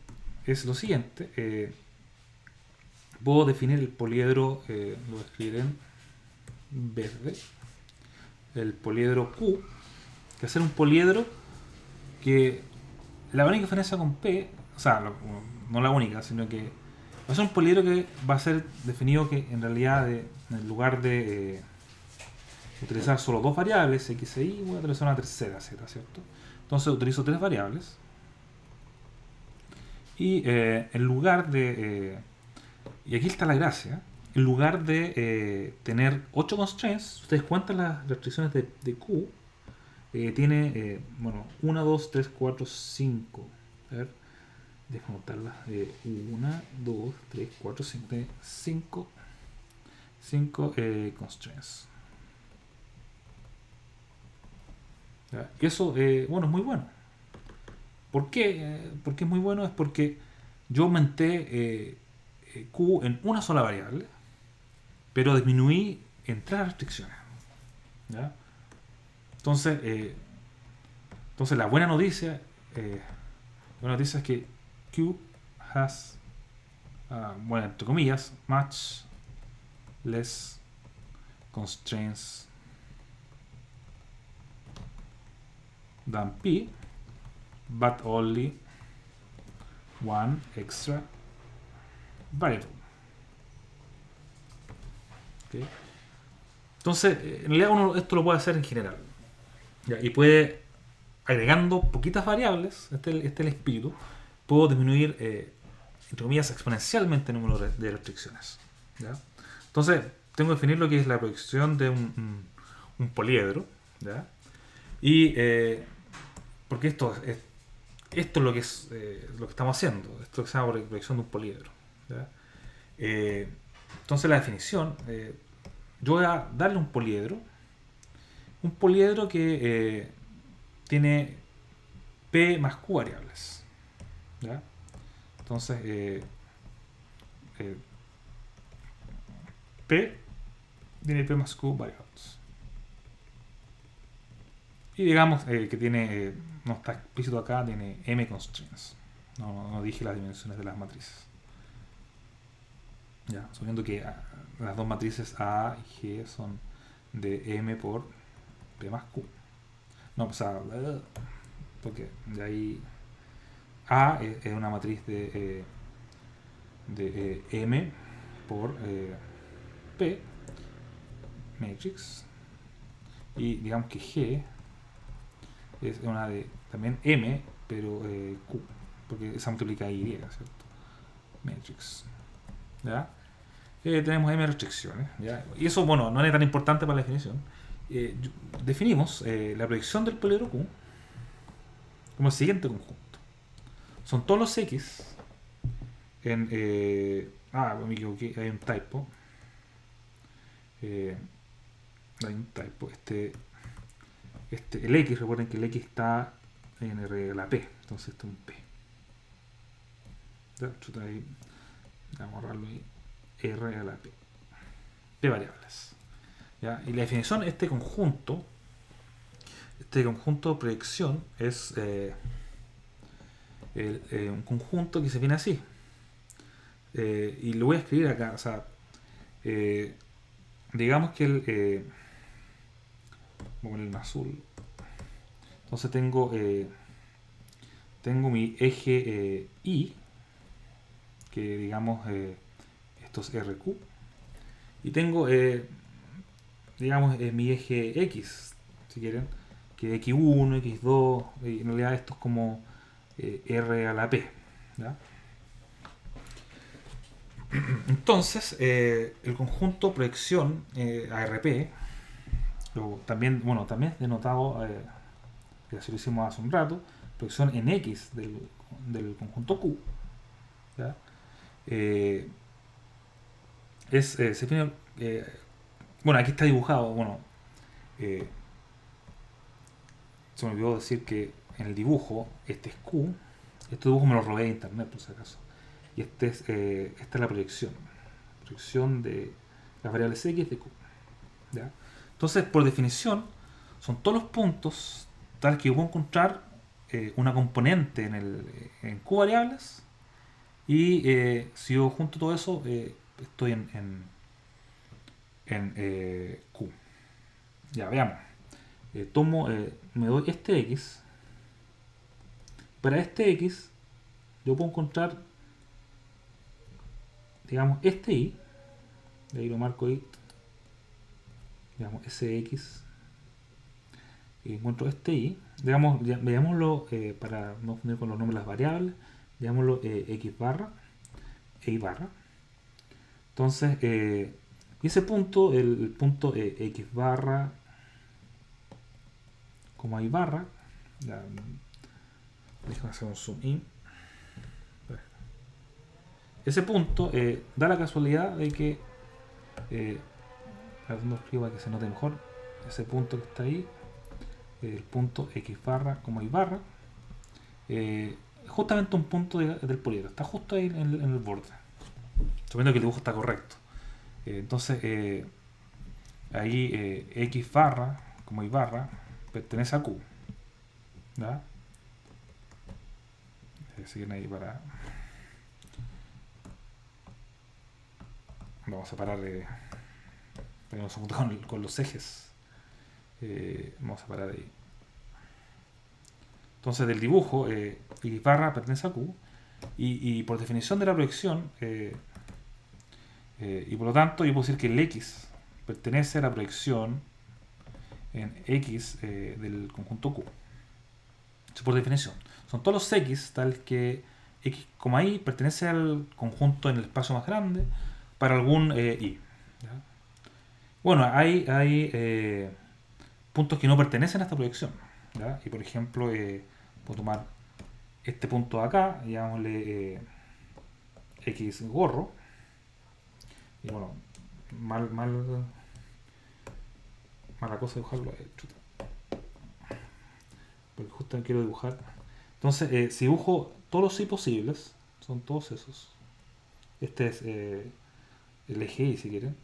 es lo siguiente. Puedo definir el poliedro, lo voy a escribir en verde, el poliedro Q, que es un poliedro que la única diferencia con P, o sea, no la única, sino que va a ser un poliedro que va a ser definido que en realidad, en lugar de utilizar solo dos variables, x e y, voy a utilizar una tercera z, ¿cierto? Entonces utilizo tres variables y en lugar de... y aquí está la gracia. En lugar de tener 8 constraints, ustedes cuentan las restricciones de Q. Tiene, bueno, 1, 2, 3, 4, 5. A ver, déjame notarlas. 1, 2, 3, 4, 5. Tiene 5 constraints. ¿Ya? Y eso, bueno, es muy bueno. ¿Por qué? ¿Por qué es muy bueno? Es porque yo aumenté Q en una sola variable, pero disminuí en tres restricciones. ¿Ya? Entonces, entonces la buena noticia es que Q has, bueno, entre comillas, much less constraints than P, but only one extra variable. ¿Okay? Entonces, en realidad uno esto lo puede hacer en general. ¿Ya? Y puede, agregando poquitas variables, este es el espíritu, puedo disminuir, entre comillas, exponencialmente el número de restricciones. ¿Ya? Entonces, tengo que definir lo que es la proyección de un poliedro. ¿Ya? Y porque esto es lo que es lo que estamos haciendo, esto que se llama proyección de un poliedro. ¿Ya? Entonces la definición, yo voy a darle un poliedro que tiene P más Q variables. ¿Ya? Entonces, eh, P tiene P más Q variables. Y digamos que tiene, no está explícito acá, tiene M constraints. No dije las dimensiones de las matrices. Ya, suponiendo que las dos matrices A y G son de M por P más Q. No, o sea, porque de ahí A es una matriz de M por P, matrix, y digamos que G es una de también M, pero Q, porque esa multiplica Y, ¿cierto? Matrix. ¿Ya? Tenemos M restricciones. ¿Ya? Y eso, bueno, no es tan importante para la definición. Definimos la proyección del poliedro Q como el siguiente conjunto. Son todos los X en... me equivoqué, hay un typo. Hay un typo. El X, recuerden que el X está en R a la P. Entonces esto es un P. ¿Ya? Ahí, vamos a borrarlo ahí. R a la P. P variables. ¿ya? Y la definición de este conjunto de proyección es un conjunto que se viene así. Y lo voy a escribir acá. O sea, eh, digamos que voy a poner en azul. Entonces tengo mi eje Y, que digamos esto es RQ, y tengo digamos mi eje X, si quieren, que X1, X2, y en realidad esto es como R a la P, ¿ya? Entonces el conjunto proyección ARP, también, bueno, también es denotado, que así lo hicimos hace un rato, proyección en X del conjunto Q, ¿ya? Eh, se define, bueno, aquí está dibujado, bueno, eh, se me olvidó decir que en el dibujo, este es Q, este dibujo me lo robé de internet por si acaso, y esta es la proyección de las variables X de Q, ¿ya? Entonces, por definición, son todos los puntos tal que yo puedo encontrar una componente en Q variables, y si yo junto todo eso, estoy en Q. Ya, veamos. Me doy este X. Para este X, yo puedo encontrar, digamos, este Y. De ahí lo marco ahí. Digamos, ese X. Y encuentro este Y. Digamos, veámoslo para no confundir con los nombres de las variables. Llamémoslo X barra e Y barra. Entonces, ese punto, el punto X barra, como Y barra, ya, déjame hacer un zoom in. Ese punto da la casualidad de que, a ver dónde escribo para que se note mejor, ese punto que está ahí, el punto X barra como Y barra, justamente un punto del poliedro, está justo ahí en el borde, suponiendo que el dibujo está correcto. Entonces, ahí X barra como Y barra pertenece a Q, ¿ya? Siguen ahí para... Vamos a parar para que no se junte con los ejes. Vamos a parar ahí. Entonces, del dibujo, X barra pertenece a Q, y por definición de la proyección, y por lo tanto, yo puedo decir que el X pertenece a la proyección en X del conjunto Q. Eso por definición. Son todos los X, tal que X, como Y, pertenece al conjunto en el espacio más grande para algún Y. ¿Ya? Bueno, hay puntos que no pertenecen a esta proyección, ¿ya? Y por ejemplo, puedo tomar este punto de acá, llamémosle X gorro, y bueno, mala cosa dibujarlo, porque justo quiero dibujar. Entonces, si dibujo todos los Y posibles, son todos esos. Este es el eje Y, si quieren.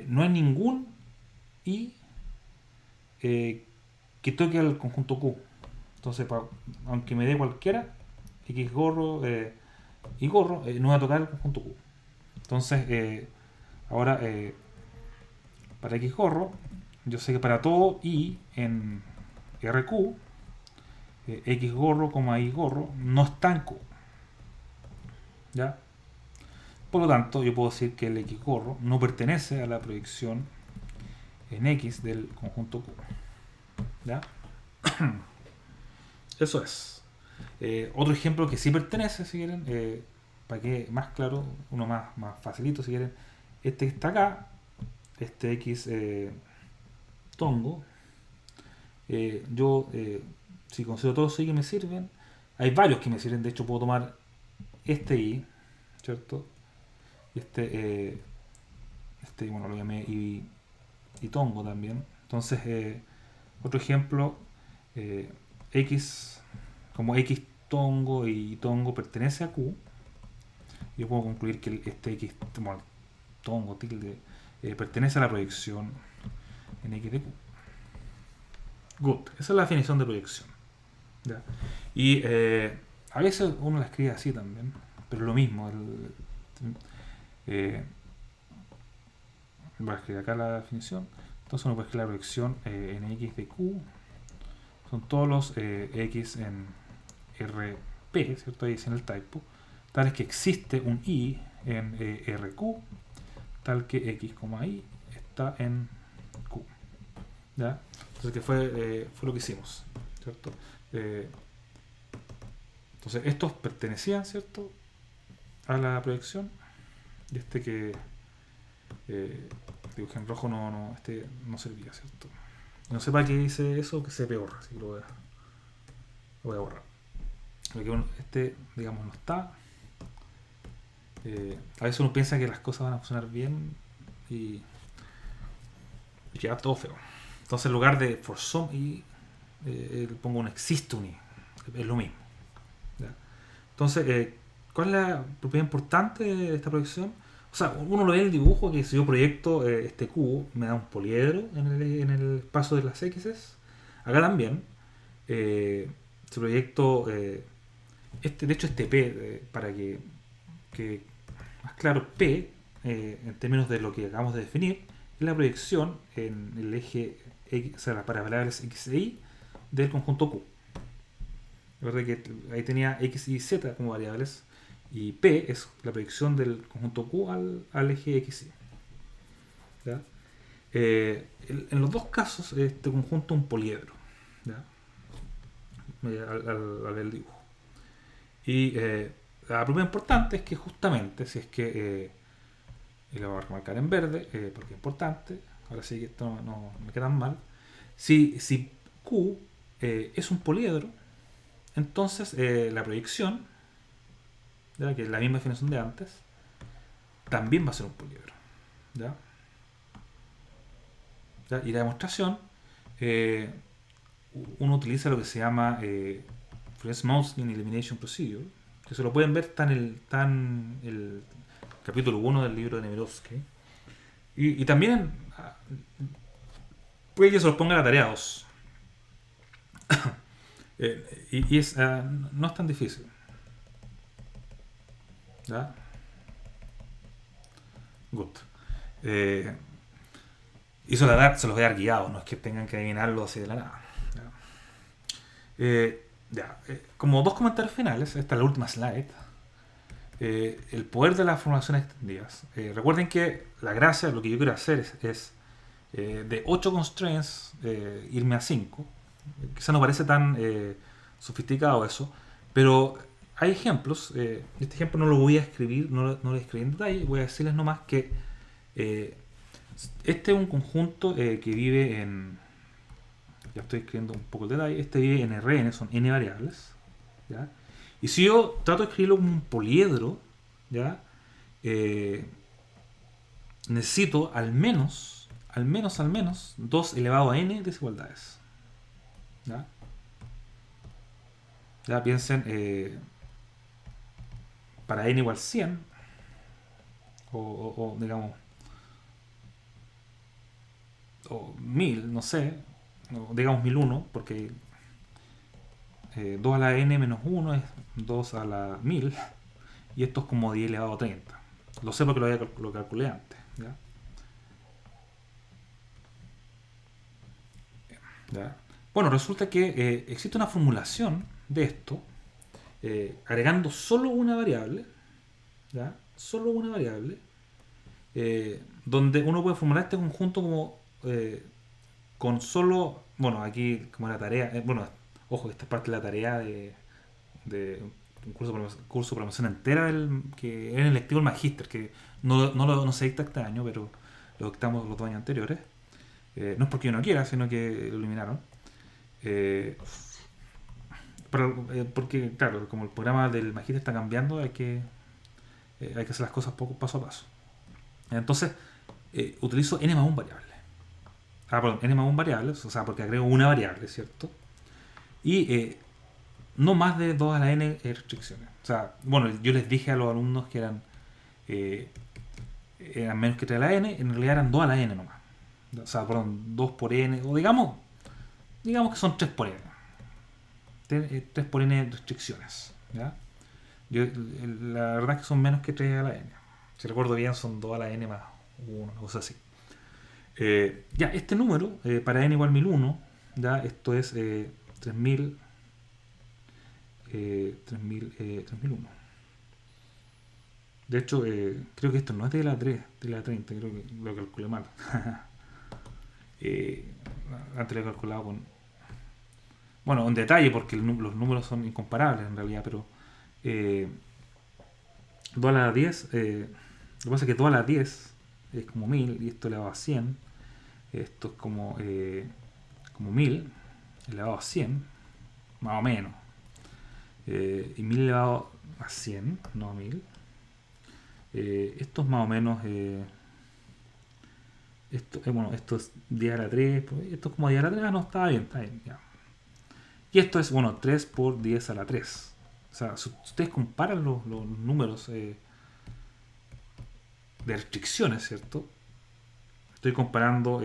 No hay ningún Y que toque al conjunto Q. Entonces, aunque me dé cualquiera, X gorro y gorro, no va a tocar el conjunto Q. Entonces, ahora, para X gorro, yo sé que para todo Y en RQ, X gorro, Y gorro, no está en Q. ¿Ya? Por lo tanto, yo puedo decir que el X gorro no pertenece a la proyección en X del conjunto Q. ¿Ya? Eso es. Otro ejemplo que sí pertenece, si quieren, para que más claro, uno más facilito, si quieren, este que está acá, este X tongo, yo, si considero todos los Y que me sirven, hay varios que me sirven, de hecho puedo tomar este Y, ¿cierto? Y bueno, lo llamé y tongo también. Entonces, otro ejemplo, X, como X tongo y tongo pertenece a Q, yo puedo concluir que este X, bueno, tongo, tilde, pertenece a la proyección en X de Q. Good. Esa es la definición de proyección. ¿Ya? Y a veces uno la escribe así también, pero lo mismo. Voy a escribir acá la definición. Entonces uno puede escribir la proyección en X de Q. Son todos los X en RP, ¿cierto? Ahí en el typo. Tal es que existe un I en RQ, tal que X, Y está en Q. ¿Ya? Entonces, que fue lo que hicimos, ¿cierto? Entonces, estos pertenecían, ¿cierto?, a la proyección. Y este que dibujé en rojo este no servía, ¿cierto? No sé para qué hice eso, que se peor, así que lo voy a borrar. Porque este, digamos, no está. A veces uno piensa que las cosas van a funcionar bien y queda todo feo. Entonces, en lugar de for some i, pongo un existe un i. Es lo mismo. ¿Ya? Entonces, ¿cuál es la propiedad importante de esta proyección? O sea, uno lo ve en el dibujo, que si yo proyecto este cubo, me da un poliedro en el espacio de las x's. Acá también, si proyecto de hecho este P, para que más claro, P, en términos de lo que acabamos de definir, es la proyección en el eje X, o sea, para variables X e Y del conjunto Q. Recuerda que ahí tenía X y Z como variables, y P es la proyección del conjunto Q al eje X y. ¿Ya? En los dos casos, este conjunto es un poliedro. ¿Ya? Al ver el dibujo. Y la prueba importante es que justamente, si es que, y lo voy a remarcar en verde, porque es importante, ahora sí que esto no me queda mal, si Q es un poliedro, entonces la proyección, ¿ya?, que es la misma definición de antes, también va a ser un poliedro. ¿Ya? ¿Ya? Y la demostración, uno utiliza lo que se llama Friese-Moulton Elimination Procedure, que se lo pueden ver tan el capítulo 1 del libro de Nemirovsky. Y también puede que se los ponga la tarea 2. Y no es tan difícil. ¿Ya? Good. Y se los voy a dar guiados, no es que tengan que adivinarlo así de la nada. ¿Ya? Como dos comentarios finales, esta es la última slide. El poder de las formulaciones extendidas. Recuerden que la gracia, lo que yo quiero hacer es de 8 constraints irme a 5. Quizá no parece tan sofisticado eso, pero hay ejemplos. Este ejemplo no lo voy a escribir, no lo escribí en detalle, voy a decirles nomás que este es un conjunto que vive en, ya estoy escribiendo un poco el detalle, este vive en Rn, son n variables, ¿ya? Y si yo trato de escribirlo como un poliedro, ¿ya? Necesito al menos 2 elevado a n desigualdades. ¿Ya? Ya piensen, para n igual 100, o digamos, o 1000, no sé, o digamos 1001, porque 2 a la n menos 1 es 2 a la 1000, y esto es como 10 elevado a 30. Lo sé porque lo calculé antes. ¿Ya? ¿Ya? Bueno, resulta que existe una formulación de esto, agregando solo una variable, ¿ya? Solo una variable, donde uno puede formular este conjunto como con solo, bueno, aquí como la tarea, bueno, ojo, esta es parte de la tarea de un curso de programación entera que era el electivo del magíster, que no se dicta este año, pero lo dictamos los 2 años anteriores. No es porque yo no quiera, sino que lo eliminaron. Porque, claro, como el programa del magíster está cambiando, hay que hacer las cosas paso a paso. Entonces, utilizo n más 1 variable. Perdón, n más 1 variables, o sea, porque agrego una variable, ¿cierto? Y no más de 2 a la n restricciones. O sea, bueno, yo les dije a los alumnos que eran eran menos que 3 a la n, en realidad eran 2 a la n nomás. O sea, perdón, 2 por n, o digamos que son 3 por n. 3 por n restricciones. ¿Ya? La verdad es que son menos que 3 a la n. Si recuerdo bien, son 2 a la n más 1, una cosa así. Ya, este número, para n igual 1001, ya, esto es 3000, 3001. De hecho, creo que esto no es de la 3, de la 30, creo que lo calculé mal. Antes lo he calculado con... Bueno, en detalle, porque los números son incomparables en realidad, pero 2 a la 10, lo que pasa es que 2 a la 10 es como 1000 y esto elevado a 100. Esto es como 1000 elevado a 100, más o menos. Y 1000 elevado a 100, no a 1000. Esto es más o menos... esto es 10 a la 3, pues, esto es como 10 a la 3, no, está bien, ya. Y esto es, 3 por 10 a la 3. O sea, si ustedes comparan los números de restricciones, ¿cierto? Estoy comparando,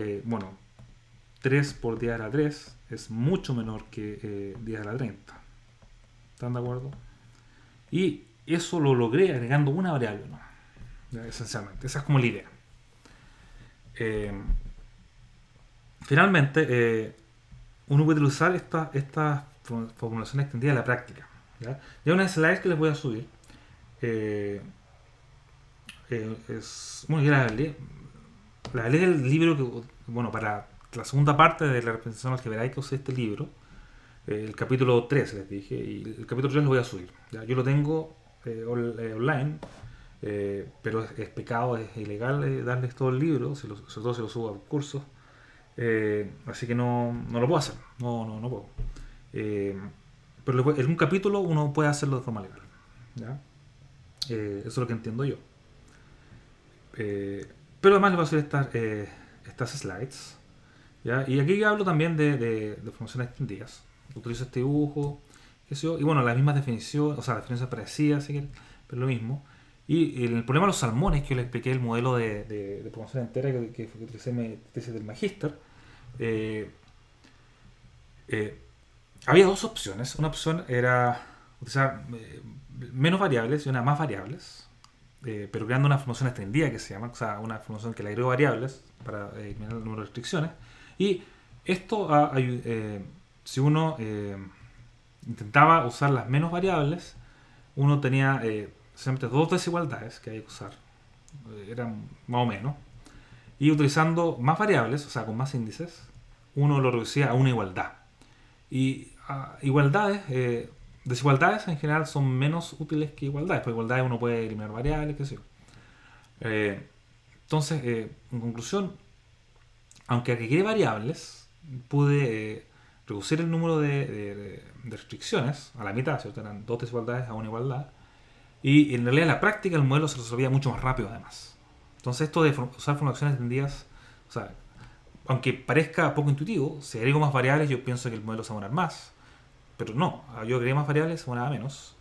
3 por 10 a la 3 es mucho menor que 10 a la 30. ¿Están de acuerdo? Y eso lo logré agregando una variable, ¿no? Ya, esencialmente, esa es como la idea. Finalmente, uno puede usar estas formulaciones extendidas en la práctica. Ya una slide que les voy a subir es... Bueno, yo la leí del libro que... Bueno, para la segunda parte de la representación algebraica usé este libro, el capítulo 3 les dije, y el capítulo 3 lo voy a subir. ¿Ya? Yo lo tengo online, pero es pecado, es ilegal darles todo el libro, sobre todo si lo subo a cursos. Así que no lo puedo hacer, no puedo. Pero en un capítulo uno puede hacerlo de forma legal. ¿Ya? Eso es lo que entiendo yo. Pero además les voy a hacer estas slides. ¿Ya? Y aquí hablo también de formaciones extendidas. Utilizo este dibujo, qué sé yo, y bueno, las mismas definiciones, o sea, definiciones parecidas, pero lo mismo. Y el problema de los salmones, que yo les expliqué el modelo de programación entera que utilicé en mi tesis del magíster, había dos opciones. Una opción era utilizar menos variables y una más variables, pero creando una formación extendida que se llama, o sea, una formación que le agrego variables para eliminar el número de restricciones. Y esto, si uno intentaba usar las menos variables, uno tenía simplemente dos desigualdades que hay que usar, eran más o menos, y utilizando más variables, o sea, con más índices, uno lo reducía a una igualdad. Y desigualdades en general son menos útiles que igualdades, porque igualdades uno puede eliminar variables, qué sé yo. Entonces, en conclusión, aunque agregué variables, pude reducir el número de restricciones a la mitad, ¿cierto? Eran dos desigualdades a una igualdad. Y en realidad en la práctica el modelo se resolvía mucho más rápido además. Entonces esto de usar formulaciones extendidas, o sea, aunque parezca poco intuitivo, si agrego más variables yo pienso que el modelo se va a demorar más. Pero no, yo agregué más variables, se demoraba menos.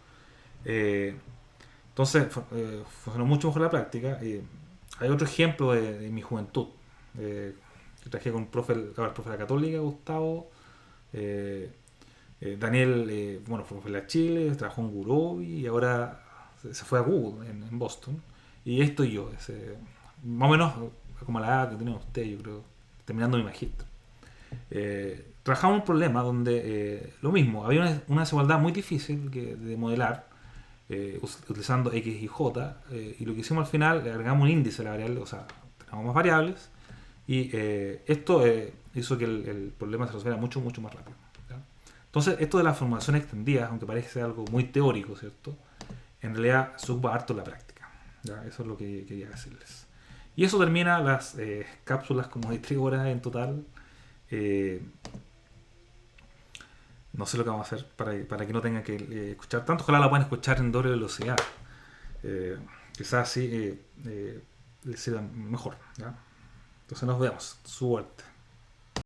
Entonces funcionó mucho mejor la práctica. Hay otro ejemplo de mi juventud. Que trabajé con el profe de la Católica, Gustavo. Daniel, fue profe de la Chile, trabajó en Gurobi y ahora se fue a Google en Boston. Y esto y yo, más o menos como la edad que tienen ustedes, yo creo, terminando mi magíster. Trabajamos un problema donde lo mismo, había una desigualdad muy difícil de modelar utilizando X y J, y lo que hicimos al final, le agregamos un índice a la variable, o sea, tenemos más variables, y esto hizo que el problema se resolviera mucho, mucho más rápido. ¿Ya? Entonces, esto de las formulaciones extendidas, aunque parece ser algo muy teórico, ¿cierto? En realidad se ocupa harto en la práctica. ¿Ya? Eso es lo que quería decirles. Y eso termina las cápsulas como de 3 horas en total. No sé lo que vamos a hacer para que no tengan que escuchar tanto. Ojalá la puedan escuchar en doble velocidad. Quizás así les sirva mejor. ¿Ya? Entonces nos vemos. Suerte.